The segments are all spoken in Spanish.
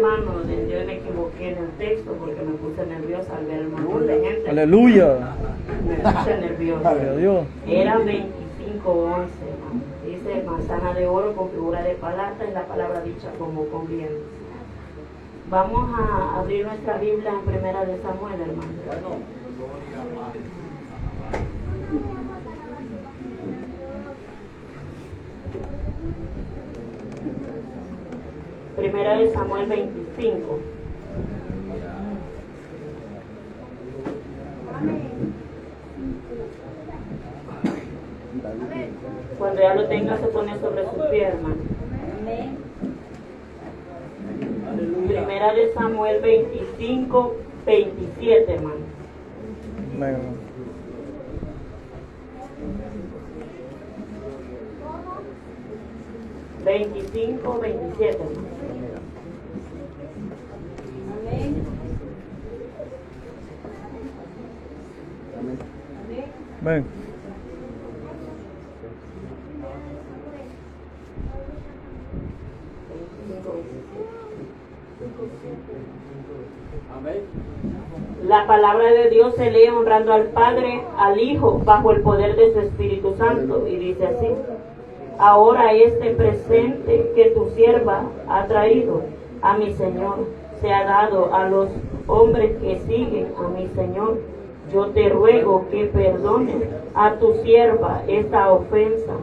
hermano, yo me equivoqué en el texto porque me puse nerviosa al ver el montón de gente. Aleluya. Me puse nerviosa. Gloria a Dios. Era 25:11, hermano. Dice manzana de oro con figura de plata y la palabra dicha como conviene. Vamos a abrir nuestra Biblia en Primera de Samuel, hermano. Primera de Samuel 25. Cuando ya lo tenga se pone sobre su pie, hermano. Primera de Samuel 25, 27, hermano. Amén. 25, 27. Amén. La palabra de Dios se lee honrando al Padre, al Hijo, bajo el poder de su Espíritu Santo, y dice así: ahora este presente que tu sierva ha traído a mi Señor se ha dado a los hombres que siguen a mi Señor. Yo te ruego que perdones a tu sierva esta ofensa,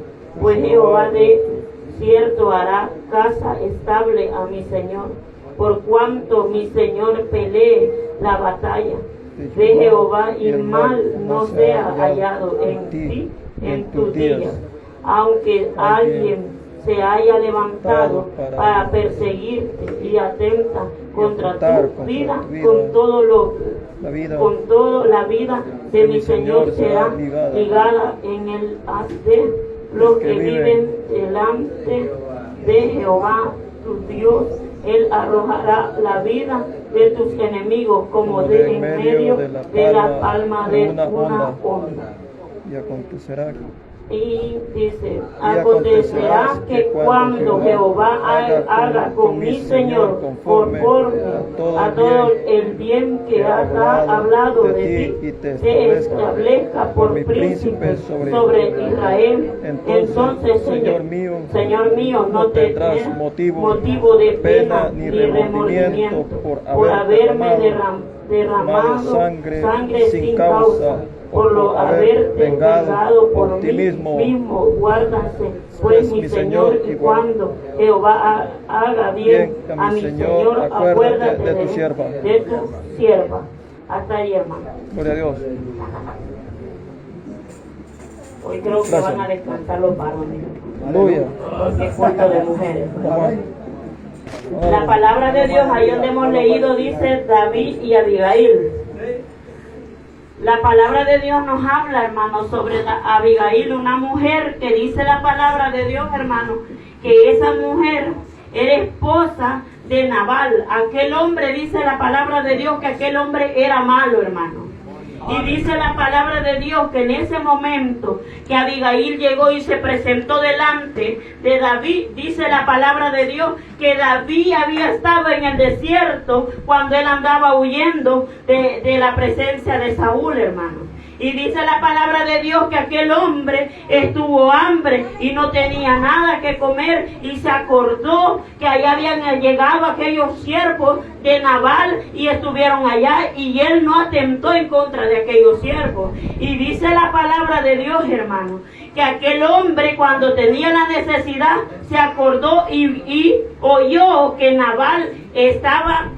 pues Jehová de cierto hará casa estable a mi Señor, por cuanto mi Señor pelee la batalla de Jehová y mal no sea hallado en ti en tus días. Aunque alguien se haya levantado para perseguirte y atenta contra tu vida, con todo la vida de mi Señor será ligada en el haz de los que viven delante de Jehová tu Dios. Él arrojará la vida de tus enemigos como de en medio de la palma de una onda. Y acontecerá Y dice, acontecerá que cuando Jehová haga con mi Señor conforme a todo el bien que ha hablado de ti, te establezca por príncipe sobre Israel, entonces Señor mío, no tendrás motivo de pena ni remordimiento por haberme derramado sangre sin causa, por lo haber vengado por mí mismo, guárdanse pues mi Señor, y cuando Jehová haga bien a mi Señor, acuérdate de tu sierva. Hasta ahí, hermano. Gloria a Dios. Hoy creo que van a descansar los varones. Aleluya. Porque es cuento de mujeres. La palabra de Dios, ahí donde hemos leído, dice David y Abigail. La palabra de Dios nos habla, hermano, sobre Abigail, una mujer que dice la palabra de Dios, hermano, que esa mujer era esposa de Nabal. Aquel hombre, dice la palabra de Dios, que aquel hombre era malo, hermano. Y dice la palabra de Dios que en ese momento que Abigail llegó y se presentó delante de David, dice la palabra de Dios que David había estado en el desierto cuando él andaba huyendo de la presencia de Saúl, hermano. Y dice la palabra de Dios que aquel hombre estuvo hambre y no tenía nada que comer, y se acordó que allá habían llegado aquellos siervos de Nabal y estuvieron allá, y él no atentó en contra de aquellos siervos. Y dice la palabra de Dios, hermano, que aquel hombre, cuando tenía la necesidad, se acordó y oyó que Nabal estaba,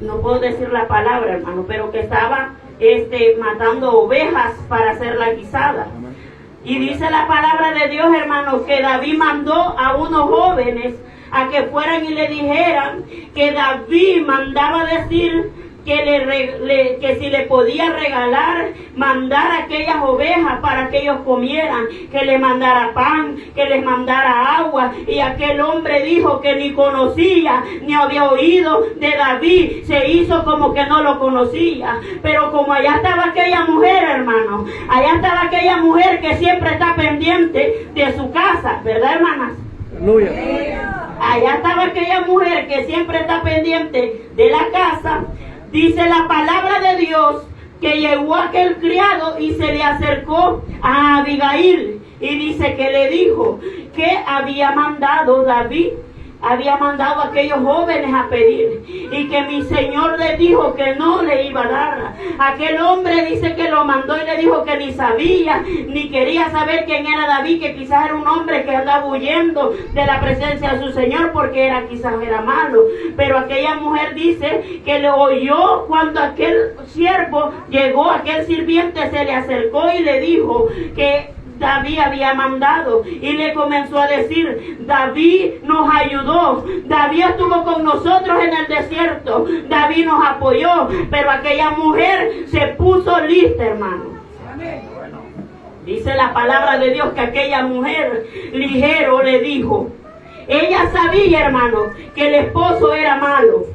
no puedo decir la palabra, hermano, pero que estaba matando ovejas para hacer la guisada. Y dice la palabra de Dios, hermano, que David mandó a unos jóvenes a que fueran y le dijeran que David mandaba decir que si le podía regalar, mandar aquellas ovejas para que ellos comieran, que le mandara pan, que les mandara agua. Y aquel hombre dijo que ni conocía, ni había oído de David, se hizo como que no lo conocía. Pero como allá estaba aquella mujer, hermano, allá estaba aquella mujer que siempre está pendiente de su casa, ¿verdad, hermanas? Aleluya. Allá estaba aquella mujer que siempre está pendiente de la casa. Dice la palabra de Dios que llegó aquel criado y se le acercó a Abigail y dice que le dijo que había mandado David, había mandado a aquellos jóvenes a pedir y que mi señor le dijo que no le iba a dar. Aquel hombre dice que lo mandó y le dijo que ni sabía, ni quería saber quién era David, que quizás era un hombre que andaba huyendo de la presencia de su señor porque quizás era malo. Pero aquella mujer dice que le oyó cuando aquel siervo llegó, aquel sirviente se le acercó y le dijo que David había mandado y le comenzó a decir: David nos ayudó, David estuvo con nosotros en el desierto, David nos apoyó. Pero aquella mujer se puso lista, hermano. Dice la palabra de Dios que aquella mujer ligero le dijo. Ella sabía, hermano, que el esposo era malo.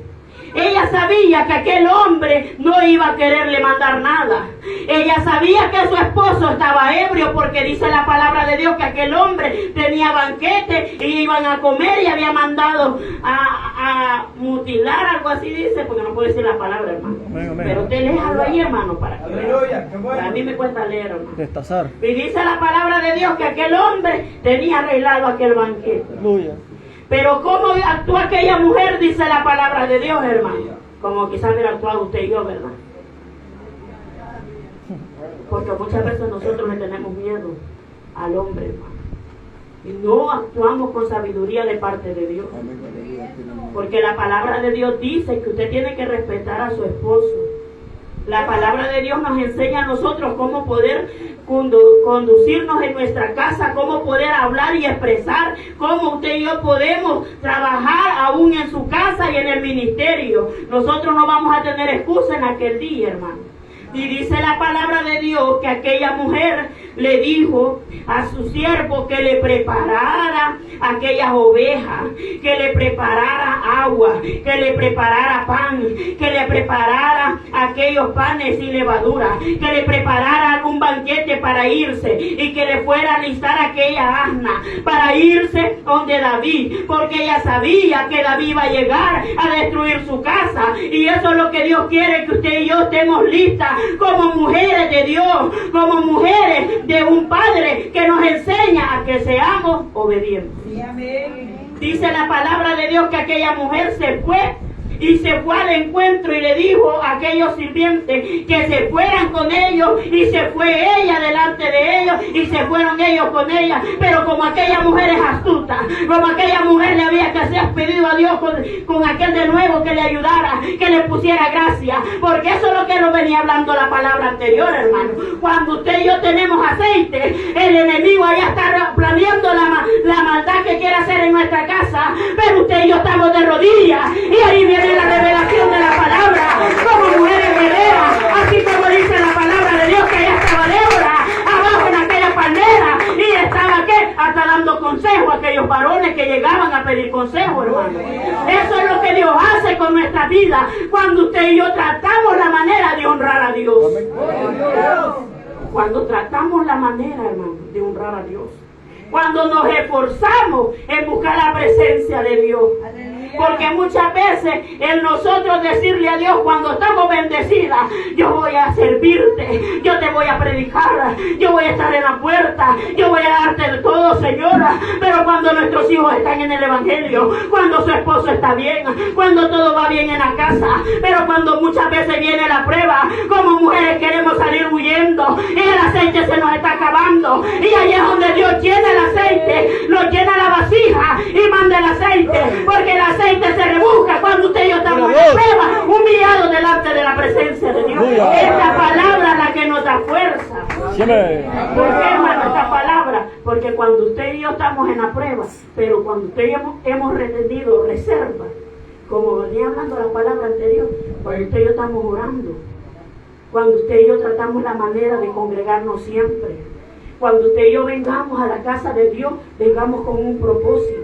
Ella sabía que aquel hombre no iba a quererle mandar nada. Ella sabía que su esposo estaba ebrio, porque dice la palabra de Dios que aquel hombre tenía banquete y iban a comer y había mandado a mutilar, algo así dice, porque no puede decir la palabra, hermano. Amén, amén. Pero usted léalo ahí, hermano, para que vean. A mí me cuesta leer, hermano. Destazar. Y dice la palabra de Dios que aquel hombre tenía arreglado aquel banquete. Aleluya. Pero ¿cómo actuó aquella mujer? Dice la palabra de Dios, hermano. Como quizás hubiera actuado usted y yo, ¿verdad? Porque muchas veces nosotros le tenemos miedo al hombre, hermano. Y no actuamos con sabiduría de parte de Dios. Porque la palabra de Dios dice que usted tiene que respetar a su esposo. La palabra de Dios nos enseña a nosotros cómo poder conducirnos en nuestra casa, cómo poder hablar y expresar, cómo usted y yo podemos trabajar aún en su casa y en el ministerio. Nosotros no vamos a tener excusa en aquel día, hermano. Y dice la palabra de Dios que aquella mujer le dijo a su siervo que le preparara aquellas ovejas, que le preparara agua, que le preparara pan, que le preparara aquellos panes sin levadura, que le preparara algún banquete para irse y que le fuera a alistar aquella asna para irse donde David, porque ella sabía que David iba a llegar a destruir su casa. Y eso es lo que Dios quiere, que usted y yo estemos listas como mujeres de Dios, como mujeres de un Padre que nos enseña a que seamos obedientes. Dice la palabra de Dios que aquella mujer se fue y se fue al encuentro y le dijo a aquellos sirvientes que se fueran con ellos, y se fue ella delante de ellos y se fueron ellos con ella. Pero como aquella mujer es astuta, como aquella mujer le había que hacer pedido a Dios con aquel de nuevo que le ayudara, que le pusiera gracia, porque eso es lo que nos venía hablando la palabra anterior, hermano. Cuando usted y yo tenemos aceite, el enemigo allá está planeando la maldad que quiere hacer en nuestra casa, pero usted y yo estamos de rodillas y ahí viene la revelación de la palabra como mujeres guerreras, así como dice la palabra de Dios que allá estaba Débora abajo en aquella palmera y estaba hasta dando consejo a aquellos varones que llegaban a pedir consejo, hermano. Eso es lo que Dios hace con nuestra vida cuando usted y yo tratamos la manera de honrar a Dios. Cuando tratamos la manera, hermano, de honrar a Dios, cuando nos esforzamos en buscar la presencia de Dios. Porque muchas veces en nosotros decirle a Dios cuando estamos bendecidas: yo voy a servirte, yo te voy a predicar, yo voy a estar en la puerta, yo voy a darte de todo, Señora. Pero cuando nuestros hijos están en el Evangelio, cuando su esposo está bien, cuando todo va bien en la casa, pero cuando muchas veces viene la prueba, como mujeres queremos salir huyendo y el aceite se nos está acabando, y ahí es donde Dios llena el aceite, nos llena la vasija y manda el aceite, porque el aceite se rebusca cuando usted y yo estamos en la prueba, humillados delante de la presencia de Dios. Esta palabra es la que nos da fuerza. ¿Por qué, hermano, esta palabra? Porque cuando usted y yo estamos en la prueba, pero cuando usted y yo hemos retenido reserva, como venía hablando la palabra anterior, cuando usted y yo estamos orando, cuando usted y yo tratamos la manera de congregarnos siempre, Cuando usted y yo vengamos a la casa de Dios, vengamos con un propósito.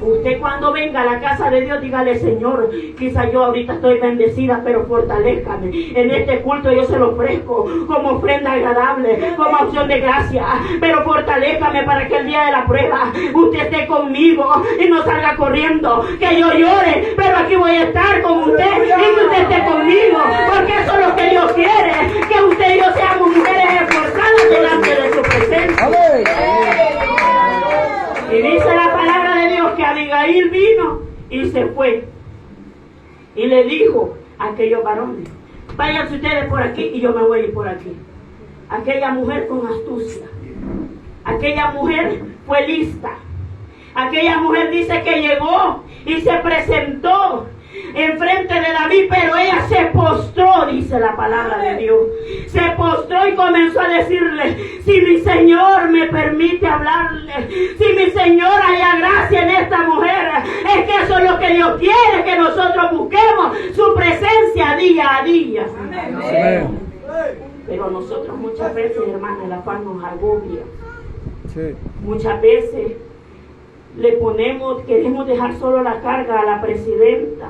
Usted cuando venga a la casa de Dios, dígale: Señor, quizá yo ahorita estoy bendecida, pero fortalézcame. En este culto yo se lo ofrezco como ofrenda agradable, como acción de gracia, pero fortalézcame para que el día de la prueba usted esté conmigo y no salga corriendo, que yo llore, pero aquí voy a estar con usted y que usted esté conmigo, porque eso es lo que Dios quiere, que usted y yo seamos mujeres esforzadas delante de su presencia. Y dice la palabra de Dios que Abigail vino y se fue y le dijo a aquellos varones: váyanse ustedes por aquí y yo me voy a ir por aquí. Aquella mujer con astucia, aquella mujer fue lista, aquella mujer dice que llegó y se presentó enfrente de David, pero ella se postró, dice la palabra de Dios. Se postró y comenzó a decirle: si mi Señor me permite hablarle, si mi Señor haya gracia en esta mujer, es que eso es lo que Dios quiere, que nosotros busquemos su presencia día a día. Amén. Pero nosotros muchas veces, hermanos, el afán nos agobia. Sí. Muchas veces queremos dejar solo la carga a la presidenta,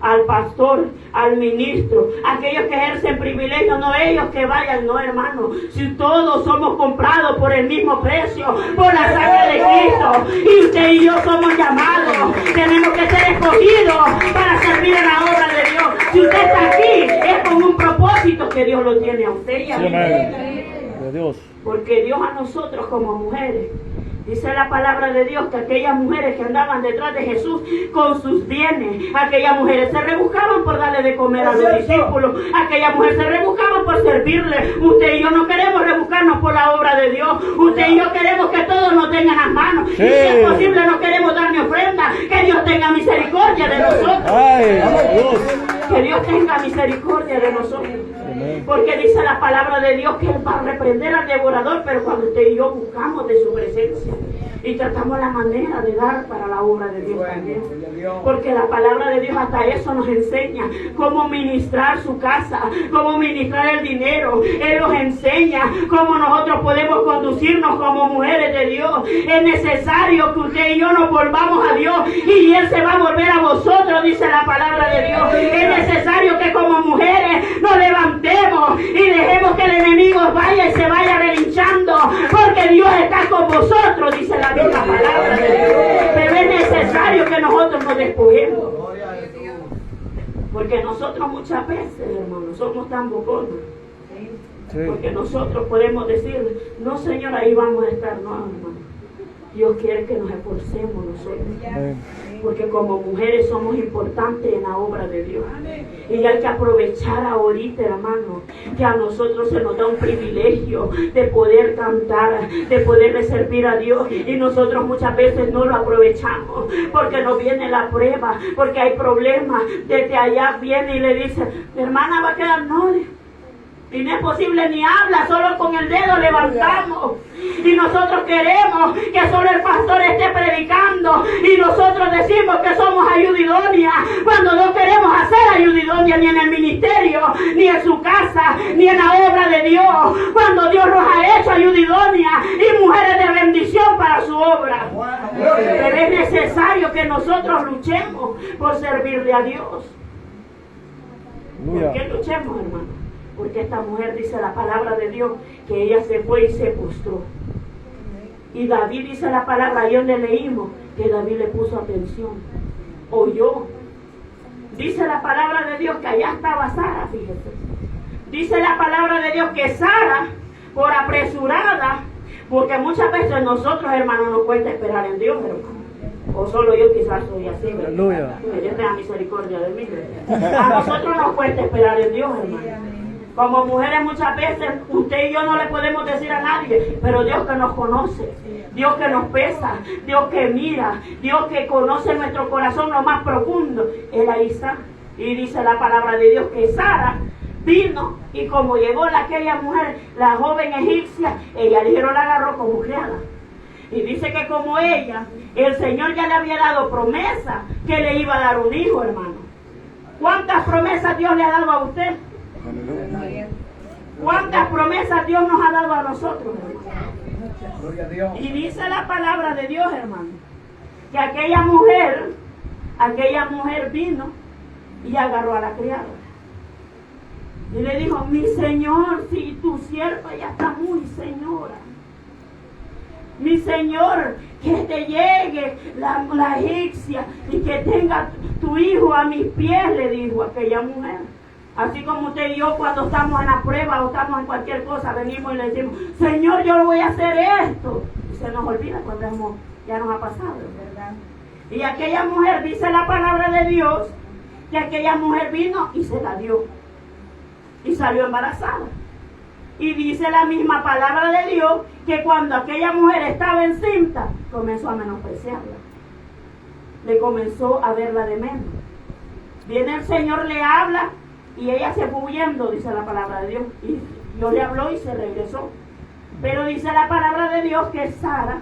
al pastor, al ministro, aquellos que ejercen privilegios, no ellos que vayan, no, hermano. Si todos somos comprados por el mismo precio, por la sangre de Cristo, y usted y yo somos llamados, tenemos que ser escogidos para servir en la obra de Dios. Si usted está aquí, es con un propósito que Dios lo tiene a usted y a mí. De Dios. Porque Dios a nosotros como mujeres, dice la palabra de Dios que aquellas mujeres que andaban detrás de Jesús con sus bienes, aquellas mujeres se rebuscaban por darle de comer a los discípulos, aquellas mujeres se rebuscaban por servirle. Usted y yo no queremos rebuscarnos por la obra de Dios. Usted y yo queremos que todos nos tengan las manos. Sí. Y si es posible, no queremos dar ni ofrenda. Que Dios tenga misericordia de nosotros. Ay, Dios. Que Dios tenga misericordia de nosotros. Porque dice la palabra de Dios que Él va a reprender al devorador, pero cuando usted y yo buscamos de su presencia y tratamos la manera de dar para la obra de Dios también. Porque la palabra de Dios hasta eso nos enseña cómo ministrar su casa, cómo ministrar el dinero. Él nos enseña cómo nosotros podemos conducirnos como mujeres de Dios. Es necesario que usted y yo nos volvamos a Dios y Él se va a volver a vosotros, dice la palabra de Dios. Es necesario que como mujeres nos levantemos y dejemos que el enemigo vaya y se vaya relinchando, porque Dios está con vosotros, dice la misma palabra de Dios. Pero es necesario que nosotros nos despojemos, porque nosotros muchas veces, hermanos, somos tan bocones. Porque nosotros podemos decir: no, Señor, ahí vamos a estar. No, hermano, Dios quiere que nos esforcemos nosotros, porque como mujeres somos importantes en la obra de Dios. Y hay que aprovechar ahorita, hermano, que a nosotros se nos da un privilegio de poder cantar, de poder servir a Dios, y nosotros muchas veces no lo aprovechamos, porque nos viene la prueba, porque hay problemas. Desde allá viene y le dice: hermana, va a quedar, no, y no es posible, ni habla, solo con el dedo levantamos. Y nosotros queremos que solo el pastor esté predicando, y nosotros decimos que somos ayuda idónea, cuando no queremos hacer ayuda idónea ni en el ministerio, ni en su casa, ni en la obra de Dios, cuando Dios nos ha hecho ayuda idónea y mujeres de bendición para su obra. Pero es necesario que nosotros luchemos por servirle a Dios. ¿Por qué luchemos, hermano? Porque esta mujer, dice la palabra de Dios, que ella se fue y se postró. Y David, dice la palabra, ahí donde leímos, que David le puso atención, oyó. Dice la palabra de Dios que allá estaba Sara, fíjese. Dice la palabra de Dios que Sara, por apresurada, porque muchas veces nosotros, hermanos, nos cuesta esperar en Dios, hermano. O solo yo quizás soy así. Aleluya. Que Dios tenga misericordia de mí. A nosotros nos cuesta esperar en Dios, hermano. Como mujeres muchas veces usted y yo no le podemos decir a nadie, pero Dios que nos conoce, Dios que nos pesa, Dios que mira, Dios que conoce nuestro corazón lo más profundo, Él ahí está. Y dice la palabra de Dios que Sara vino, y como llegó aquella mujer, la joven egipcia, ella dijeron la agarró como criada. Y dice que como ella, el Señor ya le había dado promesa que le iba a dar un hijo, hermano. ¿Cuántas promesas Dios le ha dado a usted? ¿Cuántas promesas Dios nos ha dado a nosotros, hermano? Y dice la palabra de Dios, hermano, que aquella mujer vino y agarró a la criada. Y le dijo, mi señor, si tu sierva ya está muy señora. Mi señor, que te llegue la egipcia y que tenga tu hijo a mis pies, le dijo aquella mujer. Así como usted y yo cuando estamos en la prueba o estamos en cualquier cosa, venimos y le decimos, Señor, yo voy a hacer esto. Y se nos olvida cuando ya nos ha pasado, ¿verdad? Y aquella mujer, dice la palabra de Dios, que aquella mujer vino y se la dio. Y salió embarazada. Y dice la misma palabra de Dios que cuando aquella mujer estaba encinta, comenzó a menospreciarla. Le comenzó a verla de menos. Viene el Señor, le habla y ella se fue huyendo, dice la palabra de Dios. Y Dios le habló y se regresó. Pero dice la palabra de Dios que Sara,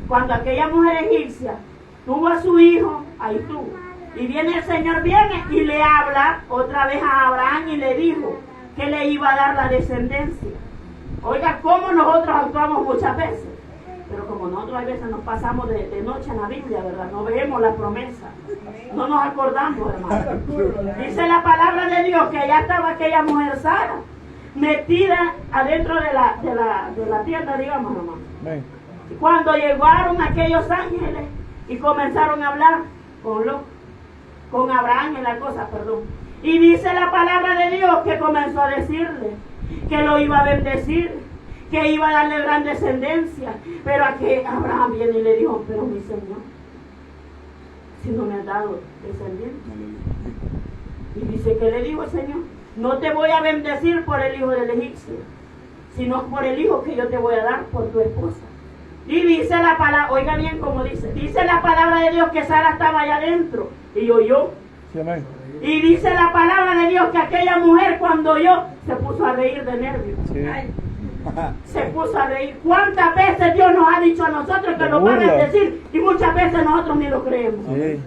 cuando aquella mujer egipcia tuvo a su hijo, ahí tuvo. Y viene el Señor, viene y le habla otra vez a Abraham y le dijo que le iba a dar la descendencia. Oiga, cómo nosotros actuamos muchas veces. Pero como nosotros a veces nos pasamos de noche en la Biblia, ¿verdad? No vemos la promesa. No nos acordamos, hermano. Dice la palabra de Dios que allá estaba aquella mujer Sara, metida adentro de la tienda, digamos, hermano. Cuando llegaron aquellos ángeles y comenzaron a hablar con Abraham en la cosa, perdón. Y dice la palabra de Dios que comenzó a decirle que lo iba a bendecir, que iba a darle gran descendencia. Pero aquí Abraham viene y le dijo, pero mi Señor, si no me has dado descendencia. Y dice que le dijo el Señor, no te voy a bendecir por el hijo del egipcio, sino por el hijo que yo te voy a dar por tu esposa. Y dice la palabra, oiga bien como dice la palabra de Dios que Sara estaba allá adentro y oyó. Sí, amén. Y dice la palabra de Dios que aquella mujer cuando oyó se puso a reír de nervios. Sí. Se puso a reír. ¿Cuántas veces Dios nos ha dicho a nosotros que lo van a decir? Y muchas veces nosotros ni lo creemos. Sí.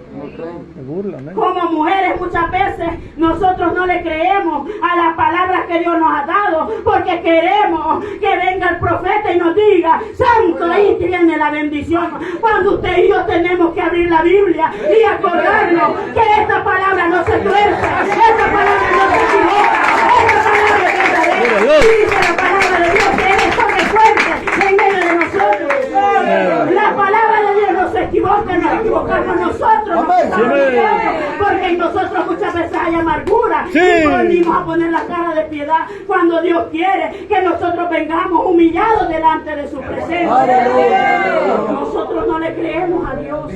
Se burlan, ¿eh? Como mujeres muchas veces nosotros no le creemos a las palabras que Dios nos ha dado, porque queremos que venga el profeta y nos diga, santo, ahí tiene la bendición. Cuando usted y yo tenemos que abrir la Biblia y acordarnos que esta palabra no se tuerce, esta palabra no se equivoca, esta palabra es verdadera. Dice la palabra de Dios que Él está fuerte en medio de nosotros. La palabra de Dios no se equivoca, nos equivocamos nosotros. Porque en nosotros muchas veces hay amargura. Sí. Y no venimos a poner la cara de piedad cuando Dios quiere que nosotros vengamos humillados delante de su presencia. Nosotros no le creemos a Dios.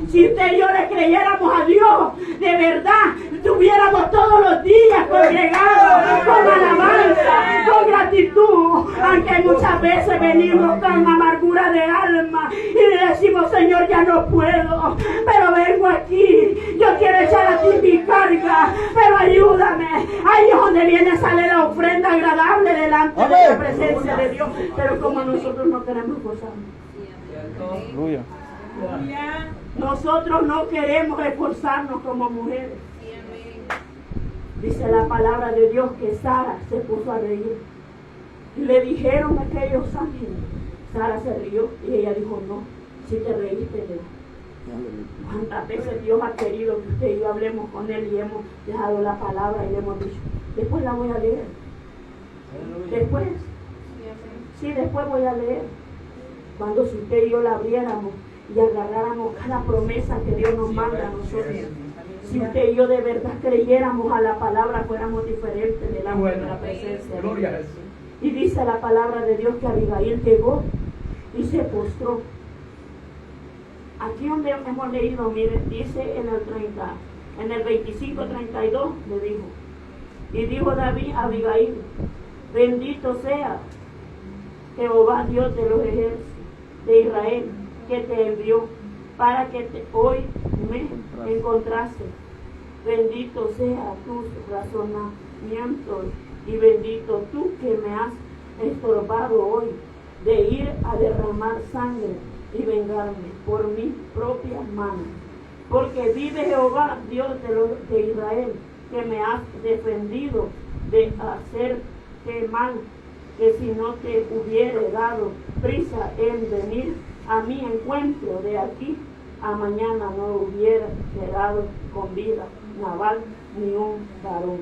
Si usted y yo le creyéramos a Dios, de verdad, estuviéramos todos los días congregados, con alabanza, con gratitud, aunque muchas veces venimos con amargura de alma y le decimos, Señor, ya no puedo, pero vengo aquí, yo quiero echar a ti mi carga, pero ayúdame. Ahí es donde viene a salir la ofrenda agradable delante de la presencia de Dios, pero como nosotros no queremos gozarnos. Aleluya. Nosotros no queremos esforzarnos como mujeres. Dice la palabra de Dios que Sara se puso a reír. Y le dijeron aquellos ángeles. Sara se rió y ella dijo, no, si te reíste de él. ¿Cuántas veces Dios ha querido que usted y yo hablemos con Él y hemos dejado la palabra y le hemos dicho, después la voy a leer? Después. Sí, después voy a leer. Cuando si usted y yo la abriéramos y agarráramos cada promesa que Dios nos manda a nosotros. Si usted y yo de verdad creyéramos a la palabra, fuéramos diferentes delante de la presencia de Dios. Y dice la palabra de Dios que Abigail llegó y se postró. Aquí donde hemos leído, miren, dice en el 25:32 le dijo. Y dijo David a Abigail, bendito sea Jehová Dios de los ejércitos de Israel, que te envió para que hoy me encontrase. Bendito sea tus razonamientos y bendito tú que me has estorbado hoy de ir a derramar sangre y vengarme por mi propia mano. Porque vive Jehová, Dios de Israel, que me has defendido de hacerte mal, que si no te hubiere dado prisa en venir a mi encuentro de aquí a mañana, no hubiera quedado con vida Nabal ni un varón.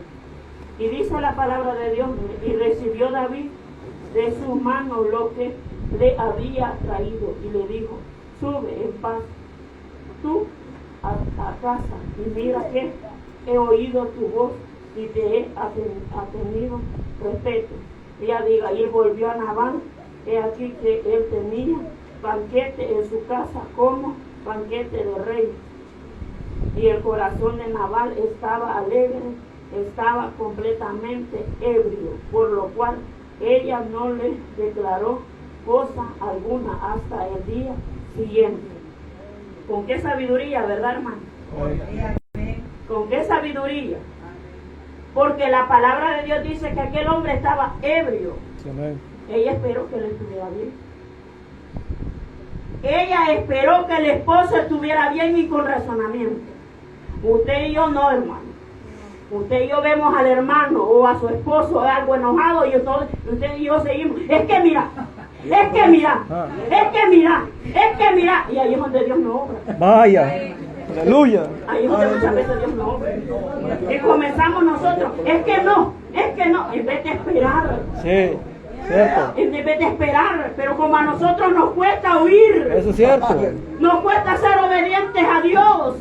Y dice la palabra de Dios, y recibió David de su mano lo que le había traído, y le dijo, sube en paz tú a casa, y mira que he oído tu voz y te he tenido respeto. Y Abigail volvió a Nabal, he aquí que él tenía banquete en su casa como banquete de rey. Y el corazón de Nabal estaba alegre, estaba completamente ebrio, por lo cual ella no le declaró cosa alguna hasta el día siguiente. ¿Con qué sabiduría, verdad, hermano? ¿Con qué sabiduría? Porque la palabra de Dios dice que aquel hombre estaba ebrio. Ella esperó que le estuviera bien. Ella esperó que el esposo estuviera bien y con razonamiento. Usted y yo no, hermano. Usted y yo vemos al hermano o a su esposo algo enojado y usted y yo seguimos. Es que mira, es que mira, es que mira, es que mira. Y ahí es donde Dios no obra. Vaya, aleluya. Ahí es donde muchas veces Dios no obra. Y comenzamos nosotros, es que no, en vez de esperar. Sí, cierto. En vez de esperar, pero como a nosotros nos cuesta oír. Eso es cierto. Nos cuesta ser obedientes a Dios.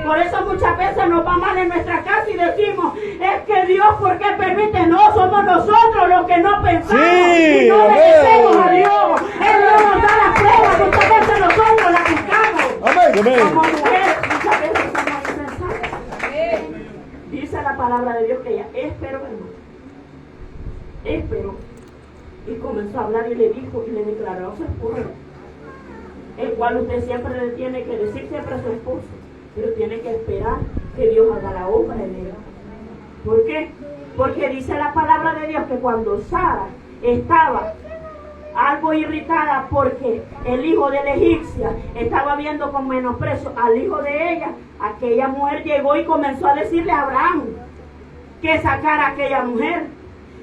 Por eso muchas veces nos va mal en nuestra casa y decimos, es que Dios, ¿por qué permite? No, somos nosotros los que no pensamos y no obedecemos a Dios. Él no nos da las pruebas, muchas veces nosotros las buscamos. Como mujeres, muchas veces somos insensatas. Dice la palabra de Dios que ella esperó, hermano. Esperó. Y comenzó a hablar y le dijo y le declaró a su esposo, el cual usted siempre le tiene que decir siempre a su esposo, pero tiene que esperar que Dios haga la obra en él. ¿Por qué? Porque dice la palabra de Dios que cuando Sara estaba algo irritada porque el hijo de la egipcia estaba viendo con menosprecio al hijo de ella, aquella mujer llegó y comenzó a decirle a Abraham que sacara a aquella mujer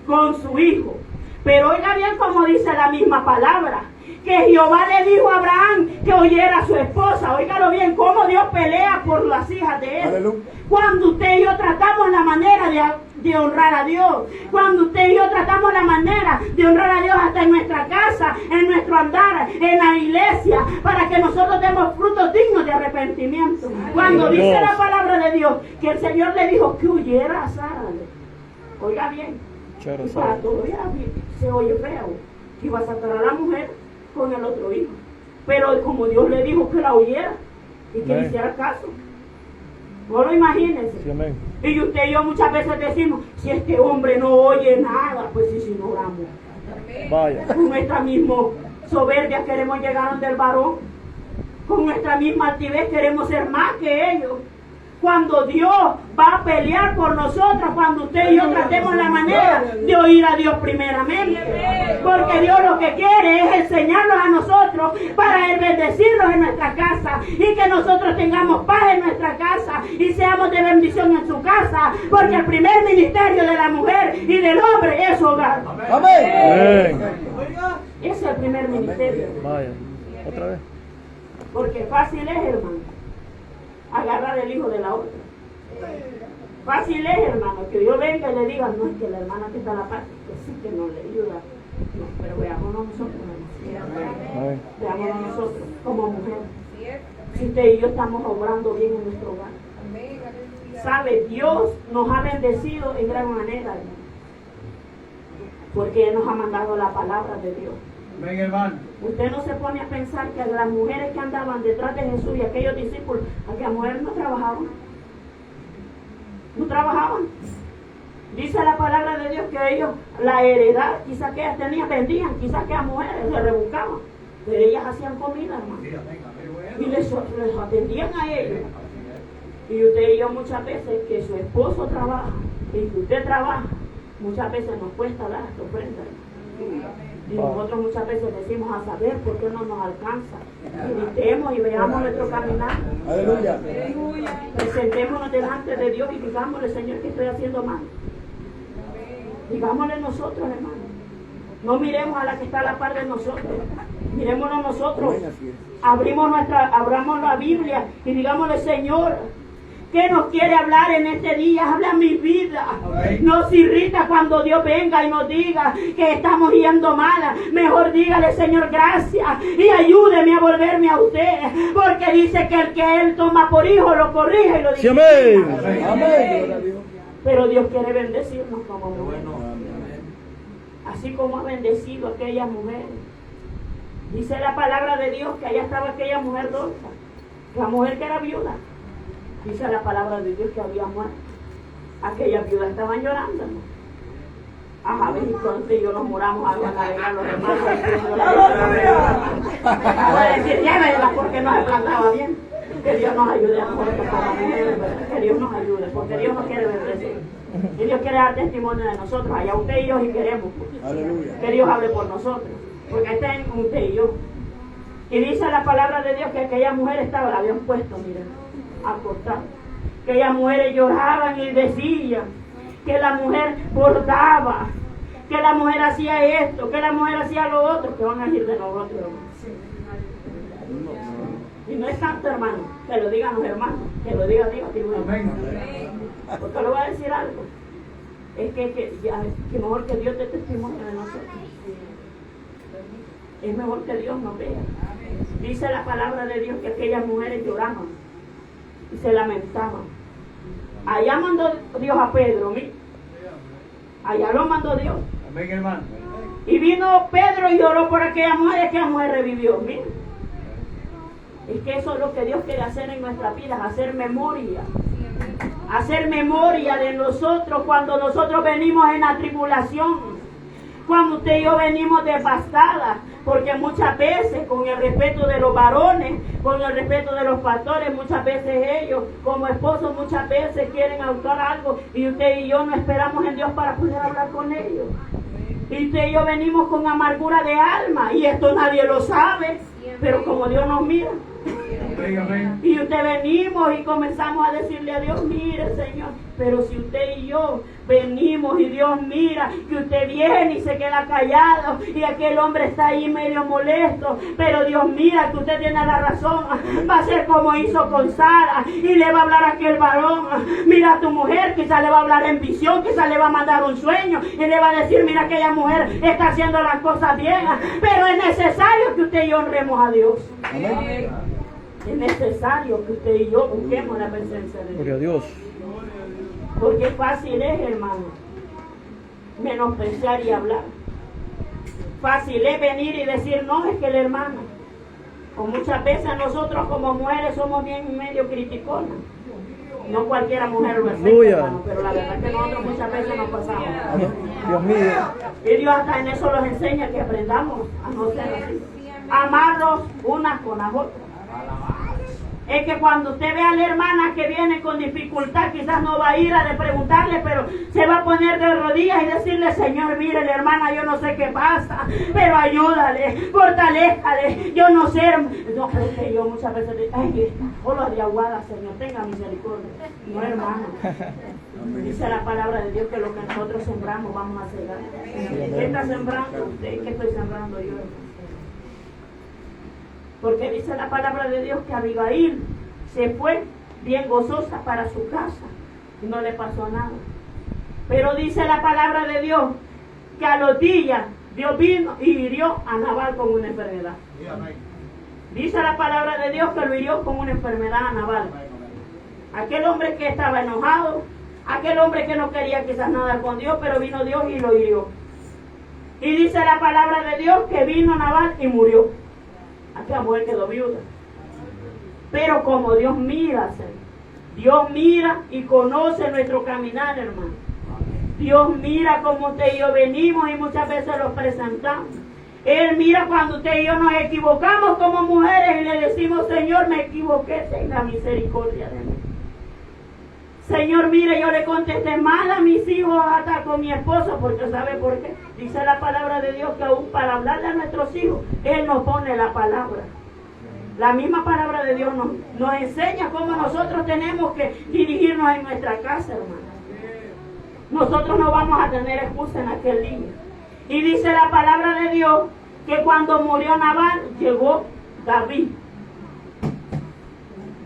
con su hijo. Pero oiga bien como dice la misma palabra, que Jehová le dijo a Abraham que oyera a su esposa. Óigalo bien, cómo Dios pelea por las hijas de él. Aleluya. Cuando usted y yo tratamos la manera de honrar a Dios, cuando usted y yo tratamos la manera de honrar a Dios hasta en nuestra casa, en nuestro andar, en la iglesia, para que nosotros demos frutos dignos de arrepentimiento. Cuando dice la palabra de Dios que el Señor le dijo que huyera a Sara. Oiga bien, y para todavía se oye feo, que iba a sacar a la mujer con el otro hijo, pero como Dios le dijo que la oyera y que le hiciera caso, no lo imagínense. Sí, y usted y yo muchas veces decimos, si este hombre no oye nada, pues si no oramos. Vaya. Con nuestra misma soberbia queremos llegar donde el varón, con nuestra misma altivez queremos ser más que ellos. Cuando Dios va a pelear por nosotros, cuando usted y yo tratemos la manera de oír a Dios primeramente. Porque Dios lo que quiere es enseñarnos a nosotros para Él bendecirnos en nuestra casa y que nosotros tengamos paz en nuestra casa y seamos de bendición en su casa. Porque el primer ministerio de la mujer y del hombre es su hogar. Amén. Ese es el primer ministerio. Vaya, otra vez. Porque fácil es, hermano, agarrar el hijo de la otra. Fácil es, hermano, que yo venga y le diga, no, es que la hermana que está a la parte, que sí que no le ayuda. No, pero veámonos nosotros, hermano. Veámonos nosotros como mujeres. Si usted y yo estamos obrando bien en nuestro hogar. ¿Sabe? Dios nos ha bendecido en gran manera, hermano. Porque Él nos ha mandado la palabra de Dios. Ven, hermano. Usted no se pone a pensar que las mujeres que andaban detrás de Jesús y aquellos discípulos, aquellas mujeres no trabajaban. No trabajaban. Dice la palabra de Dios que ellos, la heredad, quizás que ellas tenían, vendían, quizás que las mujeres se rebuscaban. Pero ellas hacían comida, hermano. Y les atendían a ellos. Y usted y yo muchas veces que su esposo trabaja y que usted trabaja, muchas veces nos cuesta dar esta ofrenda, hermano. Y nosotros muchas veces decimos a saber por qué no nos alcanza. Meditemos y veamos nuestro caminar. Aleluya. Presentémonos delante de Dios y digámosle, Señor, que estoy haciendo mal. Digámosle nosotros, hermano. No miremos a la que está a la par de nosotros. Mirémonos nosotros. Abramos la Biblia y digámosle, Señor, ¿qué nos quiere hablar en este día? Habla mi vida. Nos irrita cuando Dios venga y nos diga que estamos yendo mal. Mejor dígale, Señor, gracias y ayúdeme a volverme a usted. Porque dice que el que Él toma por hijo lo corrige y lo dice. Amén. Pero Dios quiere bendecirnos como mujer. Así como ha bendecido a aquella mujer. Dice la palabra de Dios que allá estaba aquella mujer dolza, la mujer que era viuda. Dice la palabra de Dios que había muerto. Aquellas viudas estaban llorando, ¿no? Ajá, ves, entonces yo nos muramos a navegar los hermanos. Voy a decir, llévenla porque no se plantaba bien. Que Dios nos ayude a nosotros como mujeres, que Dios nos ayude, porque Dios nos quiere bendecir. Y Dios quiere dar testimonio de nosotros. Allá usted y yo y queremos. Aleluya. Que Dios hable por nosotros. Porque está en usted y yo. Y dice la palabra de Dios que aquella mujer estaba, la habían puesto, miren, acostada. Que aquellas mujeres lloraban y decían que la mujer bordaba, que la mujer hacía esto, que la mujer hacía lo otro, que van a decir de nosotros. Y no es tanto, hermano, que lo digan los hermanos, que lo diga Dios. Porque le voy a decir algo. Es que mejor que Dios dé testimonio de nosotros. Es mejor que Dios nos vea. Dice la palabra de Dios que aquellas mujeres lloraban y se lamentaban. Allá mandó Dios a Pedro, ¿sí? Allá lo mandó Dios. Amén, hermano. Y vino Pedro y lloró por aquella mujer revivió, ¿sí? Es que eso es lo que Dios quiere hacer en nuestras vidas, hacer memoria. Hacer memoria de nosotros cuando nosotros venimos en la tribulación. Cuando usted y yo venimos devastadas, porque muchas veces, con el respeto de los varones, con el respeto de los pastores, muchas veces ellos, como esposos, muchas veces quieren actuar algo y usted y yo no esperamos en Dios para poder hablar con ellos. Y usted y yo venimos con amargura de alma y esto nadie lo sabe, pero como Dios nos mira. Y usted venimos y comenzamos a decirle a Dios, mire Señor, pero si usted y yo venimos y Dios mira que usted viene y se queda callado y aquel hombre está ahí medio molesto, pero Dios mira que usted tiene la razón, va a ser como hizo con Sara y le va a hablar a aquel varón, mira a tu mujer, quizá le va a hablar en visión, quizá le va a mandar un sueño y le va a decir, mira aquella mujer está haciendo las cosas bien, pero es necesario que usted y yo honremos a Dios. Amén. Es necesario que usted y yo busquemos la presencia de Dios. Gloria a Dios. Porque fácil es, hermano, menospreciar y hablar. Fácil es venir y decir, no, es que el hermano. O muchas veces nosotros como mujeres somos bien medio criticonas. No cualquiera mujer lo es, hermano, pero la verdad es que nosotros muchas veces nos pasamos. Dios mío. Y Dios hasta en eso nos enseña que aprendamos a no ser así. Amarnos unas con las otras. Es que cuando usted ve a la hermana que viene con dificultad, quizás no va a ir a preguntarle, pero se va a poner de rodillas y decirle, Señor, mire la hermana, yo no sé qué pasa, pero ayúdale, fortalézcale, yo no sé, no, es que yo muchas veces digo, ay, solo de aguada, Señor, tenga misericordia. No, hermano, dice la palabra de Dios que lo que nosotros sembramos vamos a cegar. ¿Qué está sembrando usted? ¿Qué estoy sembrando yo, hermano? Porque dice la palabra de Dios que Abigail se fue bien gozosa para su casa y no le pasó nada. Pero dice la palabra de Dios que a los días Dios vino y hirió a Nabal con una enfermedad. Dice la palabra de Dios que lo hirió con una enfermedad a Nabal. Aquel hombre que estaba enojado, aquel hombre que no quería quizás nada con Dios, pero vino Dios y lo hirió. Y dice la palabra de Dios que vino Nabal y murió. Aquella mujer quedó viuda. Pero como Dios mira, Dios mira y conoce nuestro caminar, hermano. Dios mira como usted y yo venimos y muchas veces lo presentamos. Él mira cuando usted y yo nos equivocamos como mujeres y le decimos, Señor, me equivoqué, tenga misericordia de mí. Señor, mire, yo le contesté mal a mis hijos hasta con mi esposo, porque ¿sabe por qué? Dice la palabra de Dios que aún para hablarle a nuestros hijos, Él nos pone la palabra. La misma palabra de Dios nos enseña cómo nosotros tenemos que dirigirnos en nuestra casa, hermano. Nosotros no vamos a tener excusa en aquel día. Y dice la palabra de Dios que cuando murió Nabal, llegó David.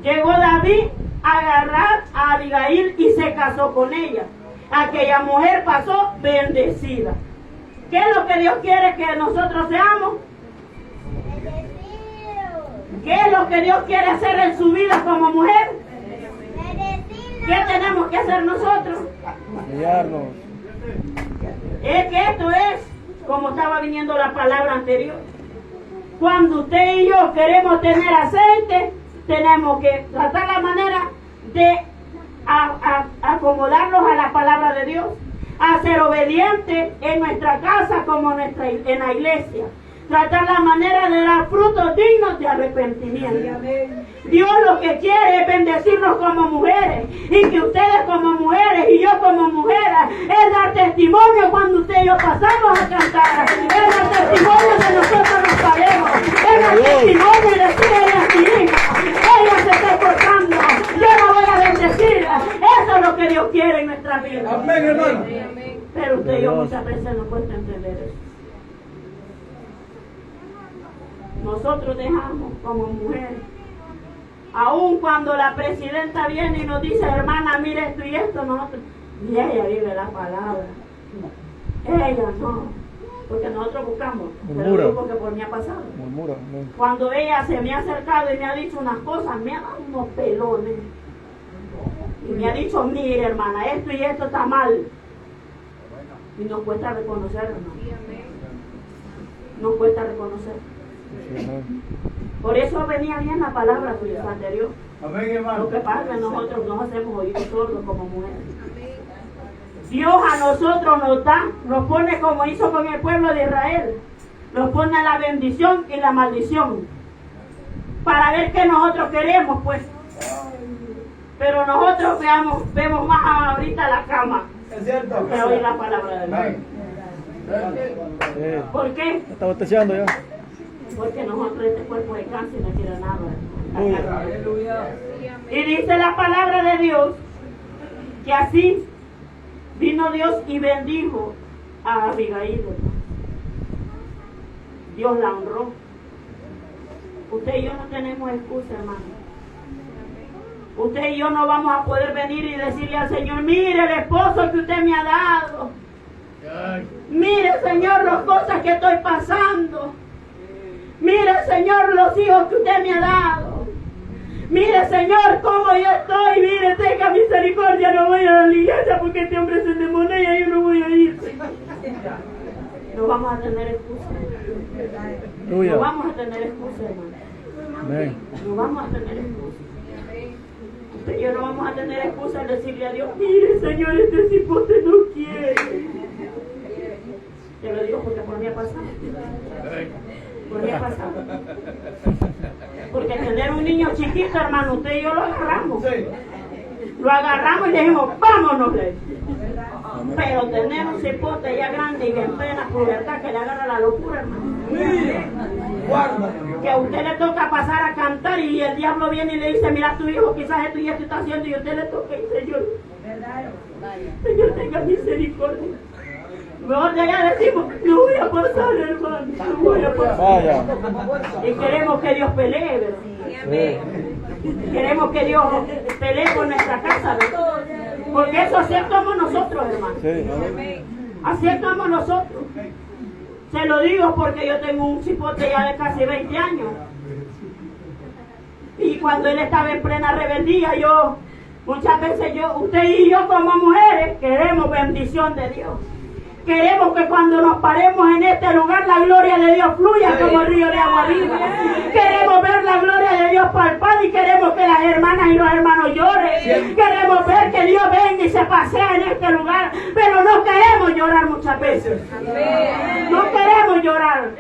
Llegó David a agarrar a Abigail y se casó con ella. Aquella mujer pasó bendecida. ¿Qué es lo que Dios quiere que nosotros seamos? ¿Qué es lo que Dios quiere hacer en su vida como mujer? ¿Qué tenemos que hacer nosotros? Humillarnos. Es que esto es, como estaba viniendo la palabra anterior. Cuando usted y yo queremos tener aceite, tenemos que tratar la manera de acomodarnos a la palabra de Dios, a ser obedientes en nuestra casa como en la iglesia. Tratar la manera de dar frutos dignos de arrepentimiento. Dios lo que quiere es bendecirnos como mujeres, y que ustedes como mujeres y yo como mujeres es dar testimonio cuando usted y yo pasamos a cantar, es dar testimonio de nosotros nos paremos, es dar testimonio y decirle a mi hija, ella se está esforzando, yo la voy a bendecir. Eso es lo que Dios quiere en nuestra vida. Amén, hermano. Pero usted y yo muchas veces no cuesta entender eso. Nosotros dejamos como mujeres, aun cuando la presidenta viene y nos dice, hermana, mire esto y esto, nosotros, y ella vive la palabra. Ella no, porque nosotros buscamos, pero digo porque por mí ha pasado. Murmura. Cuando ella se me ha acercado y me ha dicho unas cosas, me ha dado unos pelones. Y me ha dicho, mire hermana, esto y esto está mal. Y nos cuesta reconocer, hermano. Nos cuesta reconocer. Por eso venía bien la palabra anterior. Amén, hermano. Lo que pasa es que nosotros nos hacemos oídos sordos como mujeres. Dios a nosotros nos da, nos pone como hizo con el pueblo de Israel. Nos pone la bendición y la maldición. Para ver qué nosotros queremos, pues. Pero nosotros vemos más ahorita la cama. Es cierto. Que oír la palabra de Dios. ¿Por qué? Está botellando ya. Porque nosotros este cuerpo de cáncer no quiere nada. Aleluya. Y dice la palabra de Dios que así vino Dios y bendijo a Abigail. Dios la honró. Usted y yo no tenemos excusa, hermano. Usted y yo no vamos a poder venir y decirle al Señor, mire el esposo que usted me ha dado. Mire, Señor, las cosas que estoy pasando. Mire, Señor, los hijos que usted me ha dado. Mire, Señor, cómo yo estoy. Mire, tenga misericordia. No voy a la iglesia porque este hombre se endemonea y yo no voy a ir. No vamos a tener excusa. No vamos a tener excusa, hermano. Amén. No vamos a tener excusa. Usted y yo no vamos a tener excusa al decirle a Dios, mire, Señor, este cipote no quiere. Te lo digo porque por mí ha pasado. Por mí ha pasado. Porque tener un niño chiquito, hermano, usted y yo lo agarramos. Lo agarramos y le dijimos, vámonos. Pero tener un cipote ya grande y en plena pubertad que le agarra la locura, hermano. Que a usted le toca pasar a cantar y el diablo viene y le dice, mira, tu hijo quizás esto y esto está haciendo, y usted le toca y Señor, Señor, tenga misericordia. Mejor de allá decimos, no voy a pasar, hermano, no voy a pasar. Y queremos que Dios pelee, ¿verdad? Queremos que Dios pelee por nuestra casa, ¿verdad? Porque eso así actuamos nosotros, hermano. Así actuamos nosotros. Se lo digo porque yo tengo un cipote ya de casi 20 años. Y cuando él estaba en plena rebeldía, muchas veces usted y yo como mujeres queremos bendición de Dios. Queremos que cuando nos paremos en este lugar la gloria de Dios fluya como río de agua viva. Queremos ver la gloria de Dios palpar y queremos que las hermanas y los hermanos lloren. Queremos ver que Dios venga y se pasea en este lugar. Pero no queremos llorar muchas veces. No queremos llorar.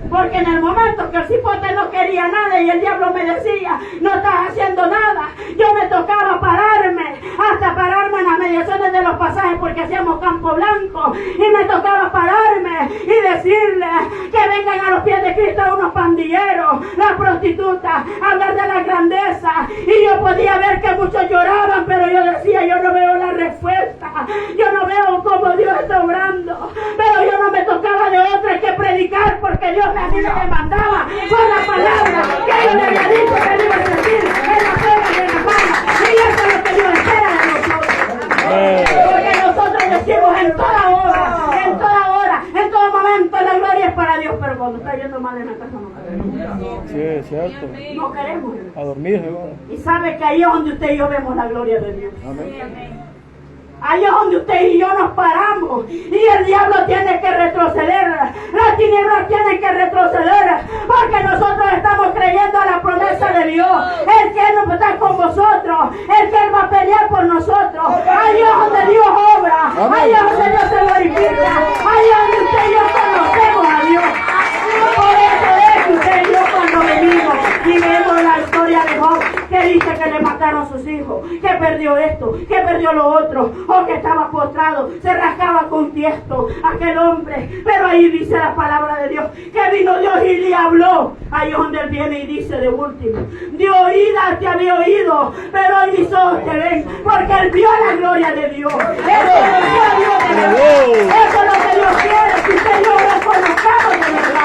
Porque en el momento que el cipote no quería nada y el diablo me decía, no estás haciendo nada, yo me tocaba pararme, hasta pararme en las mediaciones de los pasajes porque hacíamos campo blanco. Y me tocaba pararme y decirle que vengan a los pies de Cristo unos pandilleros, las prostitutas, hablar de la grandeza. Y yo podía ver que muchos lloraban, pero yo decía, yo no veo la respuesta, yo no veo cómo Dios está obrando, pero yo no me predicar porque Dios a mí me mandaba con la palabra que yo le había dicho que le iba a decir en la prueba y en la mala. Y eso es lo que Dios espera de nosotros. Porque nosotros decimos en toda hora, en todo momento, la gloria es para Dios. Pero cuando está yendo mal en la casa no queremos. Sí, es cierto. No queremos. A dormir, hermano. Y sabe que ahí es donde usted y yo vemos la gloria de Dios. Amén. Ahí es donde usted y yo nos paramos. Y el diablo tiene que retroceder. Las tinieblas tienen que retroceder. Porque nosotros estamos creyendo a la promesa de Dios. El que Él no está con vosotros. El que Él va a pelear por nosotros. Ahí es donde Dios obra. Ahí es donde Dios se glorifica. Ahí es donde usted y yo conocemos a Dios. Por eso es que usted y yo cuando venimos y vemos la historia de Job, que dice que le mataron sus hijos, que perdió esto, que perdió lo otro, o que estaba postrado, se rascaba con tiesto aquel hombre. Pero ahí dice la palabra de Dios, que vino Dios y le habló. Ahí es donde Él viene y dice de último, de oídas te había oído, pero hoy mis ojos te ven, porque Él vio la gloria de Dios. Eso es lo que Dios de verdad. Eso es lo que Dios quiere, que usted y yo lo conozcamos de verdad.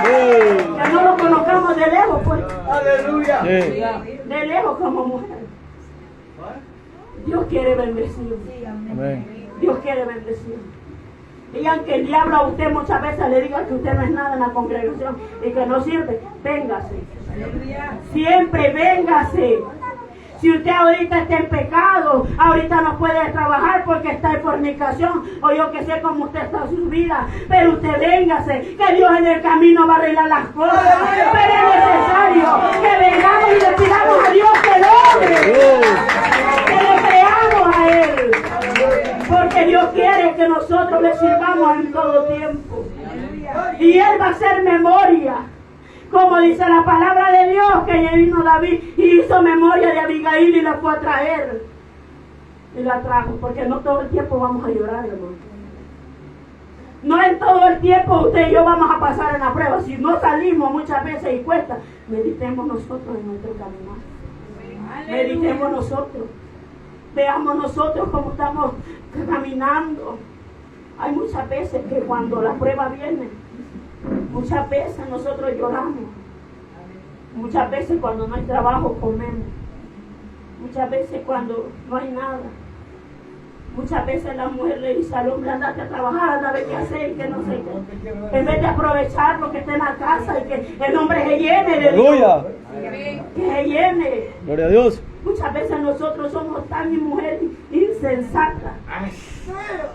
Que no lo conozcamos de lejos, pues. Aleluya. De lejos como mujer. Dios quiere bendecir. Amén. Dios quiere bendecir. Y aunque el diablo a usted muchas veces le diga que usted no es nada en la congregación y que no sirve, véngase. Siempre véngase. Si usted ahorita está en pecado, ahorita no puede trabajar porque está en fornicación, o yo que sé cómo usted está en su vida, pero usted véngase, que Dios en el camino va a arreglar las cosas. Pero es necesario que vengamos y le pidamos a Dios que logre, que le creamos a Él, porque Dios quiere que nosotros le sirvamos en todo tiempo. Y Él va a hacer memoria. Como dice la palabra de Dios, que ya vino David y hizo memoria de Abigail y la fue a traer. Y la trajo, porque no todo el tiempo vamos a llorar, hermano. No en todo el tiempo usted y yo vamos a pasar en la prueba. Si no salimos muchas veces y cuesta, meditemos nosotros en nuestro caminar. Meditemos nosotros. Veamos nosotros cómo estamos caminando. Hay muchas veces que cuando la prueba viene, muchas veces nosotros lloramos. Muchas veces cuando no hay trabajo comemos. Muchas veces cuando no hay nada. Muchas veces la mujer le dice al hombre, andate a trabajar, anda a ver qué hacer y que no sé qué. En vez de aprovechar lo que está en la casa y que el hombre se llene de Dios. Aleluya. Que se llene. Gloria a Dios. Muchas veces nosotros somos tan mujeres insensatas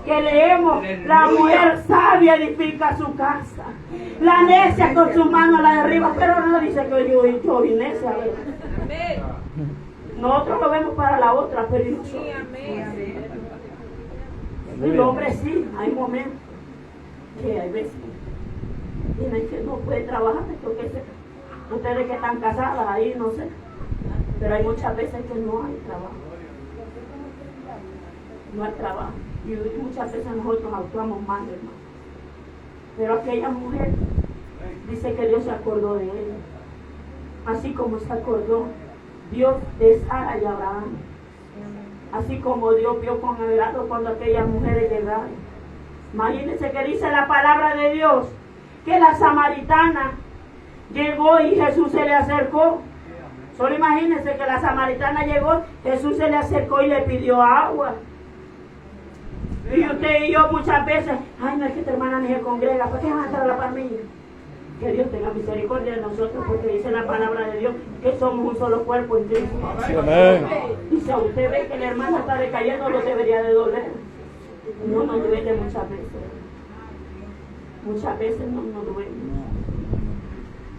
que leemos, la mujer sabia edifica su casa, la necia con su mano la derriba, pero no dice que yo vi necia. Nosotros lo vemos para la otra, pero nosotros. El hombre sí, hay momentos que hay veces tienen que no puede trabajar, porque ustedes que están casadas ahí, no sé, pero hay muchas veces que no hay trabajo. No hay trabajo. Y muchas veces nosotros actuamos mal, hermano. Pero aquella mujer dice que Dios se acordó de ella. Así como se acordó Dios de Sara y Abraham. Así como Dios vio con agrado cuando aquellas mujeres llegaron. Imagínense que dice la palabra de Dios que la samaritana llegó y Jesús se le acercó. Solo imagínense que la samaritana llegó, Jesús se le acercó y le pidió agua. Y usted y yo muchas veces, ay, no es que esta hermana ni se congrega, ¿por qué van a entrar a la parmilla? Que Dios tenga misericordia de nosotros, porque dice la palabra de Dios que somos un solo cuerpo en Cristo. Sí, amén. Y si a usted ve que la hermana está decayendo, no debería de doler. No nos duele muchas veces. Muchas veces no nos duele.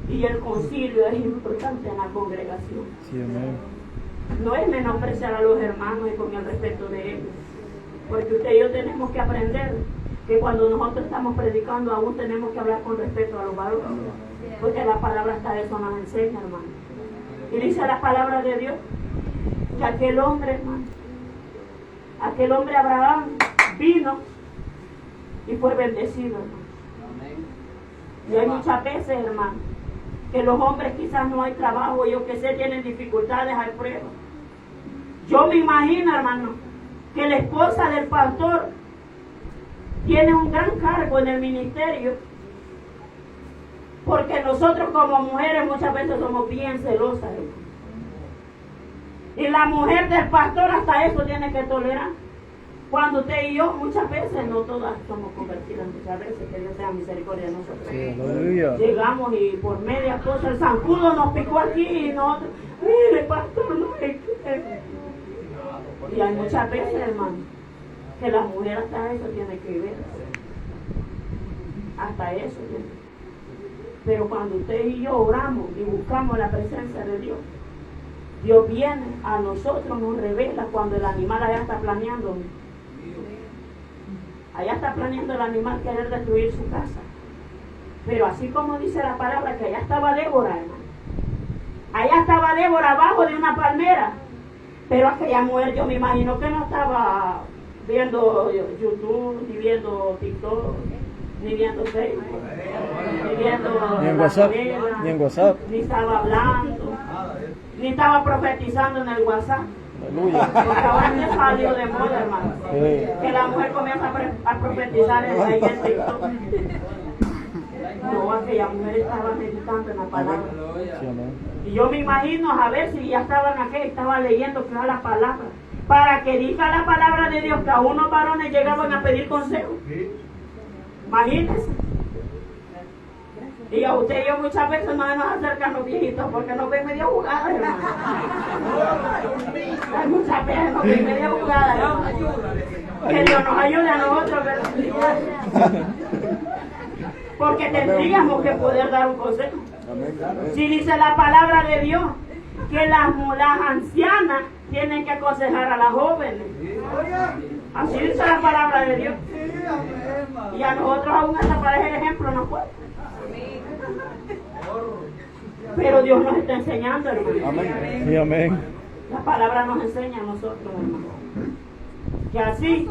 Y el concilio es importante en la congregación. Sí, amén. No es menospreciar a los hermanos y con el respeto de ellos. Porque usted y yo tenemos que aprender que cuando nosotros estamos predicando aún tenemos que hablar con respeto a los varones. Porque la palabra hasta eso nos enseña, hermano. Y dice la palabra de Dios que aquel hombre, hermano, aquel hombre Abraham vino y fue bendecido, hermano. Y hay muchas veces, hermano, que los hombres quizás no hay trabajo, yo que sé, tienen dificultades, hay pruebas. Yo me imagino, hermano, que la esposa del pastor tiene un gran cargo en el ministerio Porque nosotros como mujeres muchas veces somos bien celosas, hermano. Y la mujer del pastor hasta eso tiene que tolerar. Cuando usted y yo muchas veces, no todas somos convertidas, muchas veces, que Dios tenga misericordia de nosotros. Sí, aleluya. Llegamos y por media cosa el zancudo nos picó aquí y nosotros, mire pastor, no es que... Y hay muchas veces, hermano, que la mujer hasta eso tiene que ver. Hasta eso tiene. Pero cuando usted y yo oramos y buscamos la presencia de Dios, Dios viene a nosotros, nos revela cuando el animal allá está planeando. Allá está planeando el animal querer destruir su casa. Pero así como dice la palabra, que allá estaba Débora, hermano. Allá estaba Débora abajo de una palmera. Pero aquella mujer, yo me imagino que no estaba viendo YouTube, ni viendo TikTok, ni viendo Facebook, ni viendo Ni en la WhatsApp, novela, ni en WhatsApp. ni estaba hablando, ni estaba profetizando en el WhatsApp. Aleluya. Porque ahora me salió de moda, hermano. Sí. Que la mujer comienza a profetizar en TikTok. No, aquella mujer estaba meditando en la palabra. Sí, amén. Y yo me imagino a ver si ya estaban aquí, estaban leyendo que era la palabra. Para que diga la palabra de Dios que a unos varones llegaban a pedir consejo. Imagínense. Y a usted y yo muchas veces no nos acercan los viejitos porque nos ven medio jugadas, hermano. Hay muchas veces nos ven medio jugadas, hermano. Que Dios nos ayude a nosotros, ¿verdad? Porque tendríamos que poder dar un consejo. Si dice la palabra de Dios que las ancianas tienen que aconsejar a las jóvenes. Así dice la palabra de Dios. Y a nosotros aún hasta para el ejemplo nos puede. Pero Dios nos está enseñando, hermano. Sí, amén. La palabra nos enseña a nosotros, hermano. Que así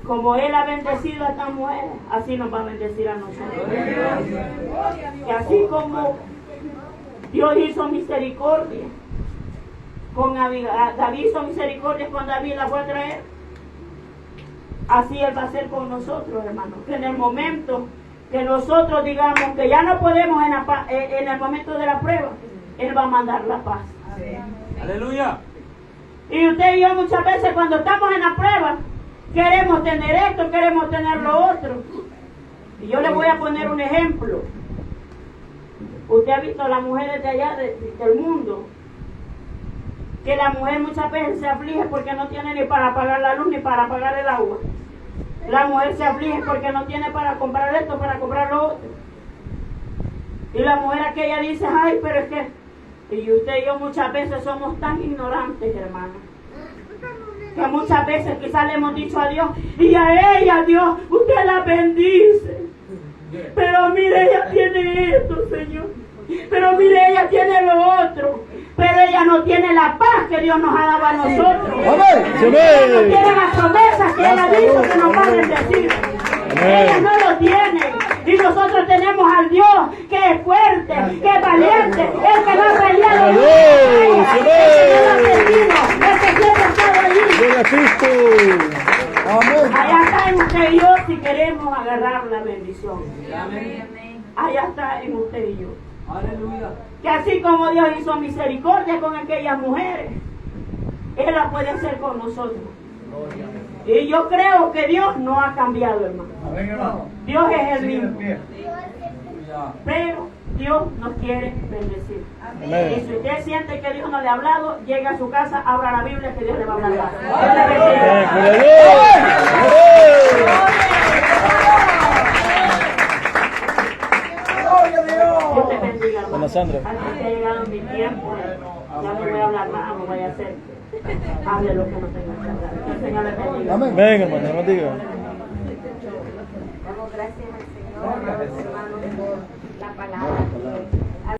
como Él ha bendecido a estas mujeres, así nos va a bendecir a nosotros. Que así como Dios hizo misericordia con David, hizo misericordia con David, la fue a traer. Así Él va a hacer con nosotros, hermano. Que en el momento que nosotros digamos que ya no podemos en el momento de la prueba, Él va a mandar la paz. Aleluya. Y usted y yo muchas veces cuando estamos en la prueba, queremos tener esto, queremos tener lo otro. Y yo le voy a poner un ejemplo. Usted ha visto a las mujeres de allá del mundo, que la mujer muchas veces se aflige porque no tiene ni para pagar la luz ni para pagar el agua. La mujer se aflige porque no tiene para comprar esto, para comprar lo otro. Y la mujer aquella dice, ay, pero es que... Y usted y yo muchas veces somos tan ignorantes, hermano, que muchas veces quizás le hemos dicho a Dios, y a ella, Dios, usted la bendice. Pero mire, ella tiene esto, Señor. Pero mire, ella tiene lo otro. Pero ella no tiene la paz que Dios nos ha dado a nosotros. Ella no tiene las promesas que Él ha dicho que nos va a bendecir. Ella no lo tiene. Y nosotros tenemos al Dios que es fuerte, que es valiente, el que no ha peleado, el que no ha perdido, el que siempre ha estado allí. Gloria a Cristo. Amén. Allá está en usted y yo si queremos agarrar la bendición. Allá está en usted y yo. Aleluya. Que así como Dios hizo misericordia con aquellas mujeres, Él la puede hacer con nosotros. Y yo creo que Dios no ha cambiado, hermano. Amén, hermano. Dios es el mismo. Aleluya. Pero Dios nos quiere bendecir. Y Amén. si usted siente que Dios no le ha hablado, llega a su casa, abra la Biblia que Dios le va a hablar. Dios le Amén. bendiga. Gloria a Dios. Dios te bendiga, hermano. Hola, Sandra. Aquí ha llegado mi tiempo. Ya no voy a hablar más, no voy a hacer. Hable lo que no tenga que hablar. Que el Señor le bendiga. Amén, hermano. Dios bendiga. Damos gracias al Señor, a los hermanos